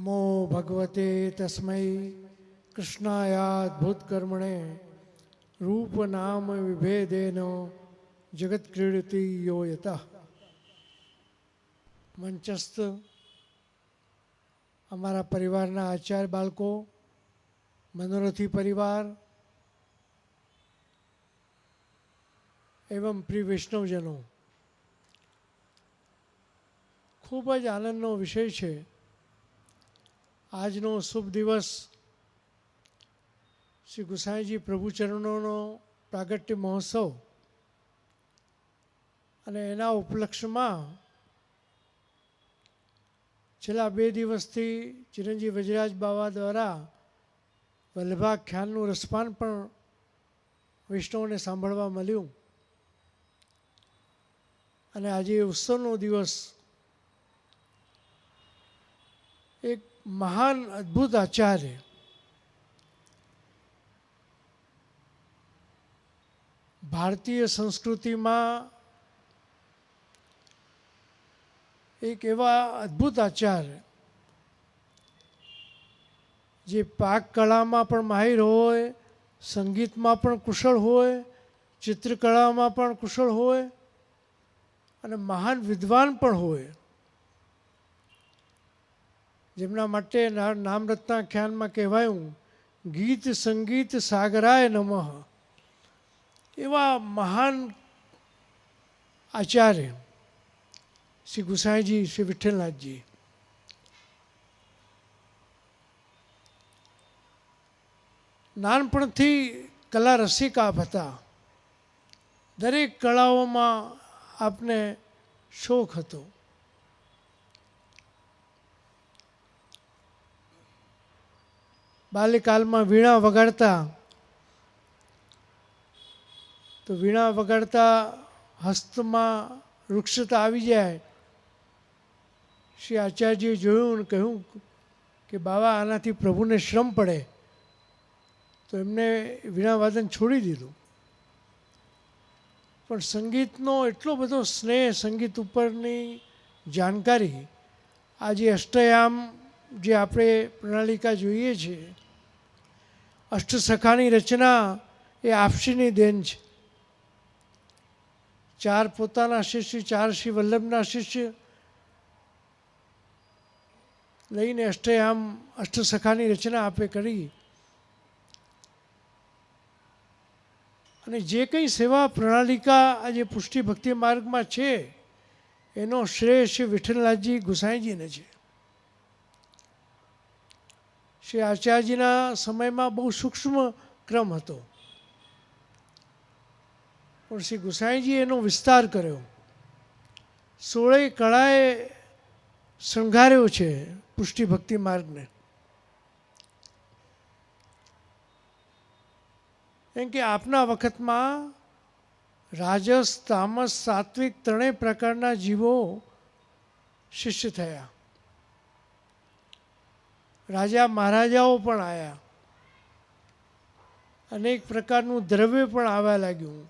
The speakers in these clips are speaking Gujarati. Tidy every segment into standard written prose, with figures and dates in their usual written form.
नमो भगवते तस्मै कृष्णायाद्भुत कर्मणे रूप नाम विभेदेन जगत क्रीडति यो यतः મંચસ્થ અમારા પરિવારના આચાર્ય બાળકો, મનોરથી પરિવાર એવં પ્રિય વૈષ્ણવજનો, ખૂબ જ આનંદનો વિષય છે. આજનો શુભ દિવસ શ્રી ગુસાઈજી પ્રભુચરણોનો પ્રાગટ્ય મહોત્સવ અને એના ઉપલક્ષ્યમાં છેલ્લા 2 દિવસથી ચિરંજીવ વજરાજ બાવા દ્વારા વલ્લભાખ્યાનનું રસપાન પણ વૈષ્ણવને સાંભળવા મળ્યું. અને આજે ઉત્સવનો દિવસ એક મહાન અદ્ભુત આચાર્ય ભારતીય સંસ્કૃતિમાં એક એવા અદ્ભુત આચાર્ય જે પાક કળામાં પણ માહિર હોય, સંગીતમાં પણ કુશળ હોય, ચિત્રકળામાં પણ કુશળ હોય અને મહાન વિદ્વાન પણ હોય. જેમના માટે નામરત્નાખ્યાનમાં કહેવાયું ગીત સંગીત સાગરાય નમઃ. એવા મહાન આચાર્ય શ્રી ગુસાઈજી, શ્રી વિઠ્ઠલનાથજી. નાનપણથી કલા રસિક આપ હતા. દરેક કળાઓમાં આપને શોખ હતો. બાલ્યકાલમાં વીણા વગાડતા, તો વીણા વગાડતા હસ્તમાં વૃક્ષતા આવી જાય. શ્રી આચાર્યજીએ જોયું અને કહ્યું કે બાવા આનાથી પ્રભુને શ્રમ પડે, તો એમને વીણાવાદન છોડી દીધું. પણ સંગીતનો એટલો બધો સ્નેહ, સંગીત ઉપરની જાણકારી, આજે અષ્ટયામ જે આપણે પ્રણાલિકા જોઈએ છીએ, અષ્ટસખાની રચના એ આપશીની દેન છે. 4 પોતાના શિષ્ય, 4 શ્રી વલ્લભના શિષ્ય લઈને અષ્ટયામ, અષ્ટસખાની રચના આપે કરી. અને જે કંઈ સેવા પ્રણાલિકા આજે પુષ્ટિ ભક્તિ માર્ગમાં છે, એનો શ્રેય શ્રી વિઠ્ઠલનાથજી ગુસાઈજીને છે. શ્રી આચાર્યજીના સમયમાં બહુ સૂક્ષ્મ ક્રમ હતો, પણ શ્રી ગુસાઈજીએ એનો વિસ્તાર કર્યો. 16 કળાએ શણગાર્યો છે પુષ્ટિ ભક્તિ માર્ગને. એમ કે આપના વખતમાં રાજસ, તામસ, સાત્વિક ત્રણેય પ્રકારના જીવો શિષ્ય થયા. રાજા મહારાજાઓ પણ આવ્યા. અનેક પ્રકારનું દ્રવ્ય પણ આવવા લાગ્યું.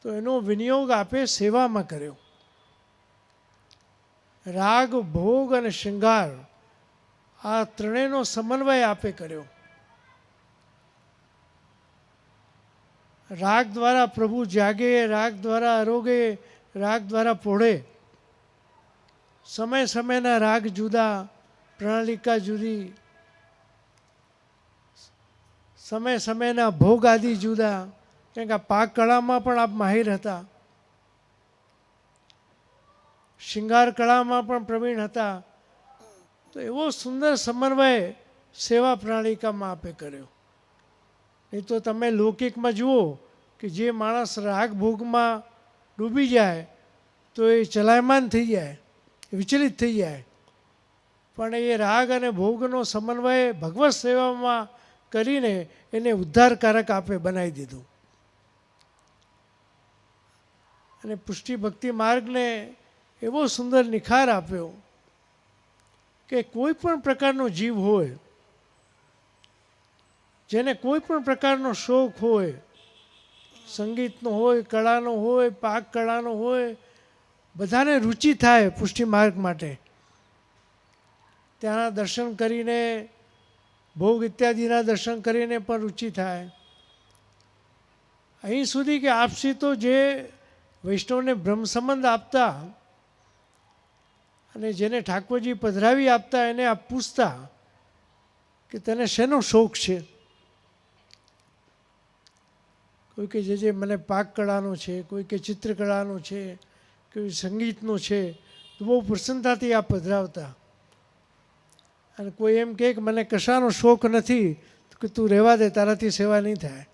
તો એનો વિનિયોગ આપે સેવામાં કર્યો. રાગ, ભોગ અને શૃંગાર, આ ત્રણેયનો સમન્વય આપે કર્યો. રાગ દ્વારા પ્રભુ જાગે, રાગ દ્વારા આરોગે, રાગ દ્વારા પોઢે. સમય સમયના રાગ જુદા, પ્રણાલિકા જુદી, સમય સમયના ભોગ આદિ જુદા. કારણ કે આ પાક કળામાં પણ આપ માહિર હતા, શિંગાર કળામાં પણ પ્રવીણ હતા. તો એવો સુંદર સમન્વય સેવા પ્રણાલિકામાં આપે કર્યો. નહીં તો તમે લૌકિકમાં જુઓ કે જે માણસ રાગ ભોગમાં ડૂબી જાય તો એ ચલાયમાન થઈ જાય, વિચલિત થઈ જાય. પણ એ રાગ અને ભોગનો સમન્વય ભગવત સેવામાં કરીને એને ઉદ્ધારકારક આપે બનાવી દીધું. અને પુષ્ટિ ભક્તિ માર્ગને એવો સુંદર નિખાર આપ્યો કે કોઈ પણ પ્રકારનો જીવ હોય, જેને કોઈ પણ પ્રકારનો શોખ હોય, સંગીતનો હોય, કળાનો હોય, પાક કળાનો હોય, બધાને રુચિ થાય પુષ્ટિ માર્ગ માટે. ત્યાંના દર્શન કરીને ભોગ ઇત્યાદિના દર્શન કરીને પણ રુચિ થાય. અહીં સુધી કે આપસી તો જે વૈષ્ણવને બ્રહ્મ સંબંધ આપતા અને જેને ઠાકોરજી પધરાવી આપતા એને આપ પૂછતા કે તને શેનો શોખ છે? કોઈ કે જે મને પાક કળાનો છે, કોઈ કે ચિત્રકળાનો છે, કોઈ સંગીતનો છે, તો બહુ પ્રસન્નતાથી આ પધરાવતા. અને કોઈ એમ કહે કે મને કશાનો શોખ નથી, તો કે તું રહેવા દે, તારાથી સેવા નહીં થાય.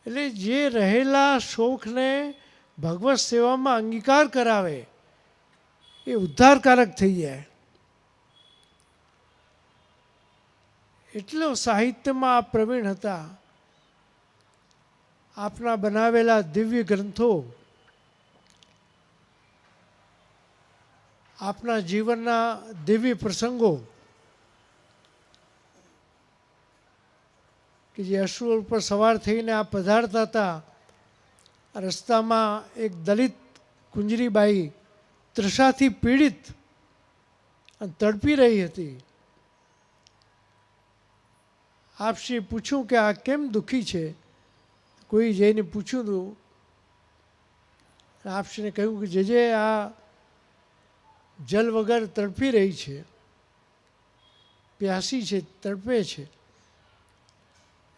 એટલે જે રહેલા શોખને ભગવત સેવામાં અંગીકાર કરાવે એ ઉદ્ધારકારક થઈ જાય. એટલો સાહિત્યમાં આપ પ્રવીણ હતા. આપના બનાવેલા દિવ્ય ગ્રંથો આપના જીવનના દિવ્ય પ્રસંગો કે જે અશ્વ ઉપર સવાર થઈને આપ પધારતા હતા. રસ્તામાં એક દલિત કુંજરીબાઈ તૃષાથી પીડિત અને તડપી રહી હતી. આપશ્રીએ પૂછ્યું કે આ કેમ દુઃખી છે? કોઈ જઈને પૂછ્યું હતું. આપશ્રીને કહ્યું કે જે આ જલ વગર તડપી રહી છે, પ્યાસી છે, તડપે છે.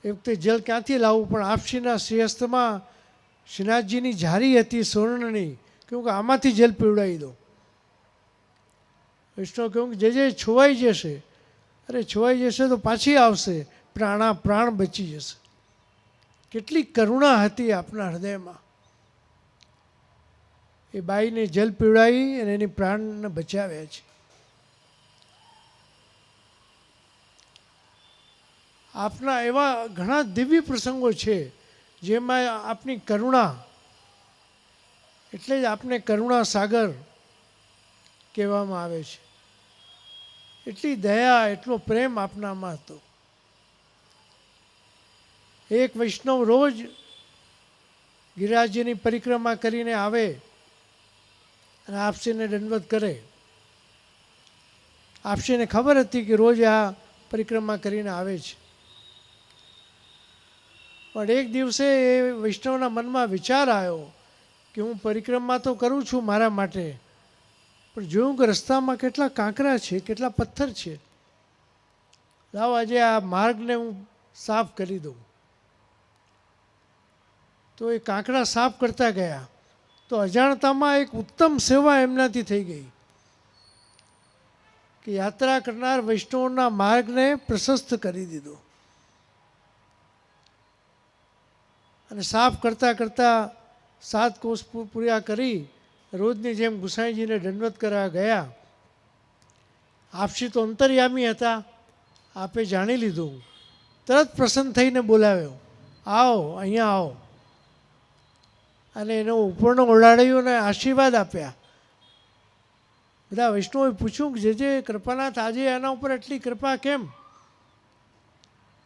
એ વખતે જલ ક્યાંથી લાવવું? પણ આપશ્રીના શ્રીહસ્તમાં શ્રીનાથજીની ઝારી હતી સ્વર્ણની. કહ્યું કે આમાંથી જલ પીવડાવી દો. વૈષ્ણવ કહ્યું કે જે છોવાઈ જશે. અરે છોવાઈ જશે તો પાછી આવશે, પ્રાણ બચી જશે. કેટલી કરુણા હતી આપના હૃદયમાં. એ બાઈને જલ પીવડાવી અને એની પ્રાણને બચાવ્યા છે. આપના એવા ઘણા દિવ્ય પ્રસંગો છે જેમાં આપની કરુણા, એટલે જ આપને કરુણા સાગર કહેવામાં આવે છે. એટલી દયા, એટલો પ્રેમ આપનામાં હતો. એક વૈષ્ણવ રોજ ગિરિરાજજીની પરિક્રમા કરીને આવે અને આપશ્રીને દંડવત કરે. આપશ્રીને ખબર હતી કે રોજ આ પરિક્રમા કરીને આવે છે. પણ એક દિવસે એ વૈષ્ણવના મનમાં વિચાર આવ્યો કે હું પરિક્રમા તો કરું છું મારા માટે, પણ જોયું કે રસ્તામાં કેટલા કાંકરા છે, કેટલા પથ્થર છે. લાવ આજે આ માર્ગને હું સાફ કરી દઉં. તો એ કાંકરા સાફ કરતા ગયા તો અજાણતામાં એક ઉત્તમ સેવા એમનાથી થઈ ગઈ કે યાત્રા કરનાર વૈષ્ણવના માર્ગને પ્રશસ્ત કરી દીધો. અને સાફ કરતાં કરતાં 7 કોષ પૂર્યા કરી રોજની જેમ ગુસાઈજીને દંડવત કરવા ગયા. આપશ્રી તો અંતર્યામી હતા, આપે જાણી લીધું. તરત પ્રસન્ન થઈને બોલાવ્યો, આવો અહીંયા આવો. અને એનો ઉપરનો ઓળાડ્યો અને આશીર્વાદ આપ્યા. બધા વૈષ્ણવોએ પૂછ્યું કે જે કૃપાનાથ આજે એના ઉપર એટલી કૃપા કેમ?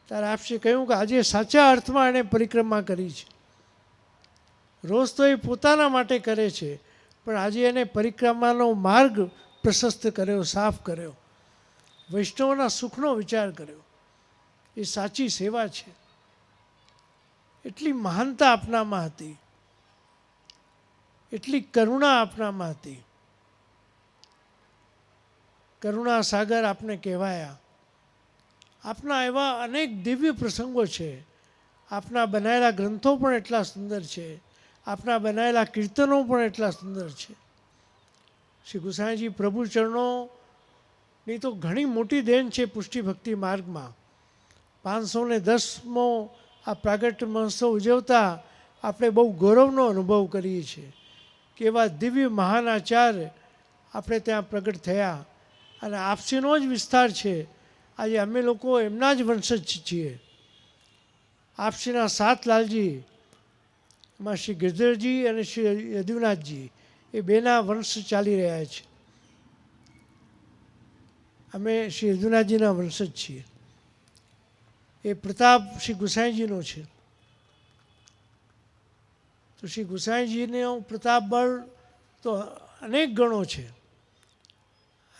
ત્યારે આપશ્રીએ કહ્યું કે આજે સાચા અર્થમાં એણે પરિક્રમા કરી છે. રોજ તો એ પોતાના માટે કરે છે, પણ આજે એને પરિક્રમાનો માર્ગ પ્રશસ્ત કર્યો, સાફ કર્યો, વૈષ્ણવના સુખનો વિચાર કર્યો. એ સાચી સેવા છે. એટલી મહાનતા આપનામાં હતી, એટલી કરુણા આપનામાં હતી. કરુણા સાગર આપને કહેવાયા. આપના એવા અનેક દિવ્ય પ્રસંગો છે. આપના બનાવેલા ગ્રંથો પણ એટલા સુંદર છે. આપના બનાવેલા કીર્તનો પણ એટલા સુંદર છે. શ્રી ગુસાઈજી પ્રભુ ચરણોની તો ઘણી મોટી દેન છે પુષ્ટિ ભક્તિ માર્ગમાં. 510મો આ પ્રાગટ્ય મહોત્સવ ઉજવતા આપણે બહુ ગૌરવનો અનુભવ કરીએ છીએ કે એવા દિવ્ય મહાન આચાર્ય આપણે ત્યાં પ્રગટ થયા. અને આપસીનો જ વિસ્તાર છે. આજે અમે લોકો એમના જ વંશજ છીએ. આપસીના 7 લાલજી, એમાં શ્રી ગિરધરજી અને શ્રી યદુનાથજી, એ બેના વંશ ચાલી રહ્યા છે. અમે શ્રી યદુનાથજીના વંશજ છીએ. એ પ્રતાપ શ્રી ગુસાઈજીનો છે. તો શ્રી ગુસાઈજીનો પ્રતાપ બળ તો અનેક ગણો છે.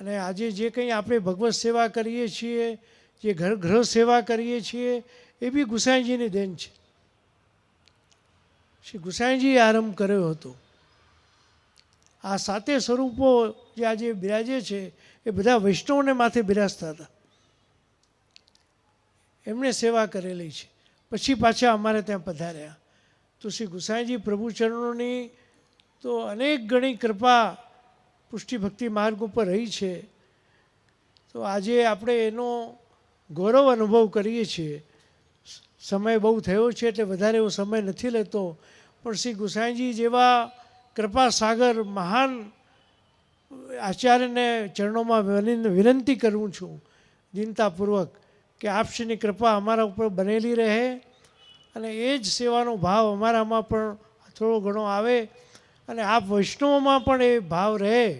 અને આજે જે કંઈ આપણે ભગવત સેવા કરીએ છીએ, જે ઘર ગ્રહ સેવા કરીએ છીએ, એ બી ગુસાઈજીની દેન છે. શ્રી ગુસાઈજીએ આરંભ કર્યો હતો. આ સાતે સ્વરૂપો જે આજે બિરાજે છે એ બધા વૈષ્ણવને માથે બિરાજતા હતા. એમણે સેવા કરેલી છે. પછી પાછા અમારે ત્યાં પધાર્યા. તો શ્રી ગુસાઈજી પ્રભુચરણોની તો અનેક ગણી કૃપા પુષ્ટિ ભક્તિ માર્ગ ઉપર રહી છે. તો આજે આપણે એનો ગૌરવ અનુભવ કરીએ છીએ. સમય બહુ થયો છે એટલે વધારે એવો સમય નથી લેતો, પણ શ્રી ગુસાઈજી જેવા કૃપા સાગર મહાન આચાર્યને ચરણોમાં વિનંતી કરું છું દીનતાપૂર્વક કે આપશ્રીની કૃપા અમારા ઉપર બનેલી રહે અને એ જ સેવાનો ભાવ અમારામાં પણ થોડો ઘણો આવે અને આપ વૈષ્ણવોમાં પણ એ ભાવ રહે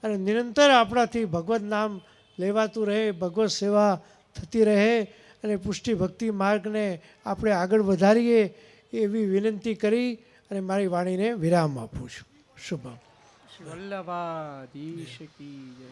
અને નિરંતર આપણાથી ભગવત નામ લેવાતું રહે, ભગવત સેવા થતી રહે અને પુષ્ટિ ભક્તિ માર્ગને આપણે આગળ વધારીએ એવી વિનંતી કરી અને મારી વાણીને વિરામ આપું છું. શુભમ. વલ્લભાધીશ કી જય.